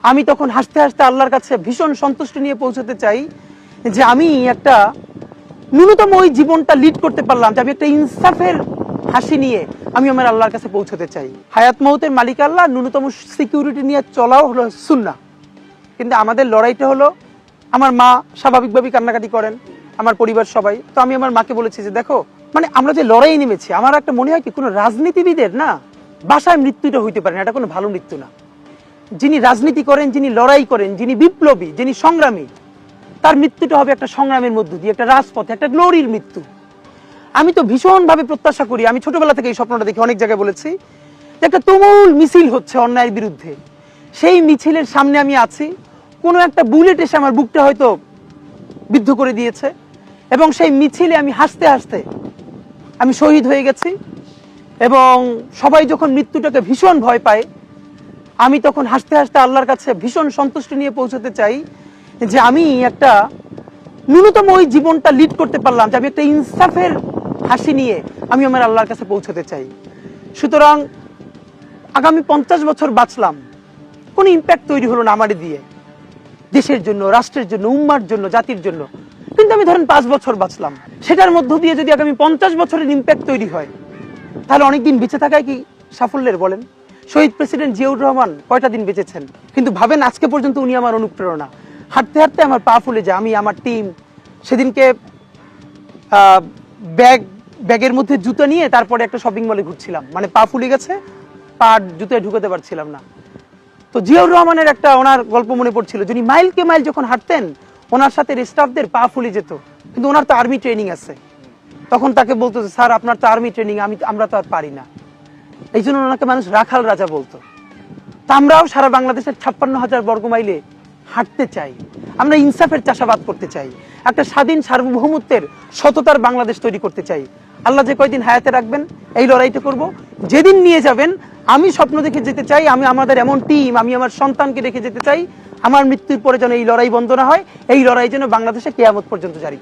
আমি তখন হাসতে হাসতে আল্লাহর কাছে ভীষণ সন্তুষ্টি নিয়ে পৌঁছতে চাই যে আমি একটা ন্যূনতম ওই জীবনটা লিড করতে পারলাম, যে আমি একটা ইনসাফের হাসি নিয়ে আমি আমার আল্লাহর কাছে পৌঁছতে চাই। হায়াত মৌতের মালিক আল্লাহ, ন্যূনতম সিকিউরিটি নিয়ে চলাও হলো সুন্নাহ। কিন্তু আমাদের লড়াইটা হলো, আমার মা স্বাভাবিকভাবেই কান্নাকাটি করেন, আমার পরিবার সবাই। তো আমি আমার মাকে বলেছি যে দেখো, মানে আমরা যে লড়াই নেমেছি, আমার একটা মনে হয় কি, কোনো রাজনীতিবিদের না বাসায় মৃত্যুটা হইতে পারে না, এটা কোনো ভালো মৃত্যু না। যিনি রাজনীতি করেন, যিনি লড়াই করেন, যিনি বিপ্লবী, যিনি সংগ্রামী, তার মৃত্যুটা হবে একটা সংগ্রামের মধ্য দিয়ে, একটা রাজপথে, একটা গ্লোরির মৃত্যু। আমি তো ভীষণভাবে প্রত্যাশা করি, আমি ছোটবেলা থেকে এই স্বপ্নটা দেখি, অনেক জায়গায় বলেছি, যে একটা তুমুল মিছিল হচ্ছে অন্যায়ের বিরুদ্ধে, সেই মিছিলের সামনে আমি আছি, কোনো একটা বুলেট এসে আমার বুকটা হয়তো বিদ্ধ করে দিয়েছে, এবং সেই মিছিলে আমি হাসতে হাসতে আমি শহীদ হয়ে গেছি। এবং সবাই যখন মৃত্যুটাকে ভীষণ ভয় পায়, আমি তখন হাসতে হাসতে আল্লাহর কাছে ভীষণ সন্তুষ্টি নিয়ে পৌঁছতে চাই যে আমি একটা ন্যূনতম ওই জীবনটা লিড করতে পারলাম, যে আমি একটা ইনসাফের হাসি নিয়ে আমি আমার আল্লাহর কাছে পৌঁছতে চাই। সুতরাং আগামী 50 বছর বাঁচলাম, কোনো ইম্প্যাক্ট তৈরি হলো না আমারে দিয়ে, দেশের জন্য, রাষ্ট্রের জন্য, উম্মার জন্য, জাতির জন্য। কিন্তু আমি ধরেন 5 বছর বাঁচলাম, সেটার মধ্য দিয়ে যদি আগামী 50 বছরের ইম্প্যাক্ট তৈরি হয়, তাহলে অনেকদিন বেঁচে থাকায় কি সাফল্যের? বলেন। শহীদ প্রেসিডেন্ট জিয়াউর রহমান কয়টা দিন বেঁচেছেন, কিন্তু ভাবেন আজকে পর্যন্ত উনি আমার অনুপ্রেরণা। হাঁটতে হাঁটতে আমার পা ফুলে যায়, আমি, আমার টিম, সেদিনকে ব্যাগের মধ্যে জুতো নিয়ে তারপরে একটা শপিং মলে ঘুরছিলাম, মানে পা ফুলে গেছে, পা জুতোয় ঢুকাতে পারছিলাম না। তো জিয়াউর রহমানের একটা ওনার গল্প মনে পড়ছিল, যিনি মাইলকে মাইল যখন হাঁটতেন, ওনার সাথে স্টাফদের পা ফুলে যেত, কিন্তু ওনার তো আর্মি ট্রেনিং আছে। তখন তাকে বলতো, স্যার আপনার তো আর্মি ট্রেনিং, আমরা তো আর পারি না। এই জন্য ওনাকে মানুষ রাখাল রাজা বলতো। তা আমরাও সারা বাংলাদেশের 56,000 বর্গ মাইলে হাঁটতে চাই, আমরা ইনসাফের চাষাবাদ করতে চাই, একটা স্বাধীন সার্বভৌমত্বের সততার বাংলাদেশ তৈরি করতে চাই। আল্লাহ যে কয়দিন হায়াতে রাখবেন, এই লড়াইটা করব। যেদিন নিয়ে যাবেন, আমি স্বপ্ন দেখে যেতে চাই, আমি আমাদের এমন টিম, আমি আমার সন্তানকে রেখে যেতে চাই, আমার মৃত্যুর পরে যেন এই লড়াই বন্ধ না হয়, এই লড়াই যেন বাংলাদেশে কিয়ামত পর্যন্ত জারি।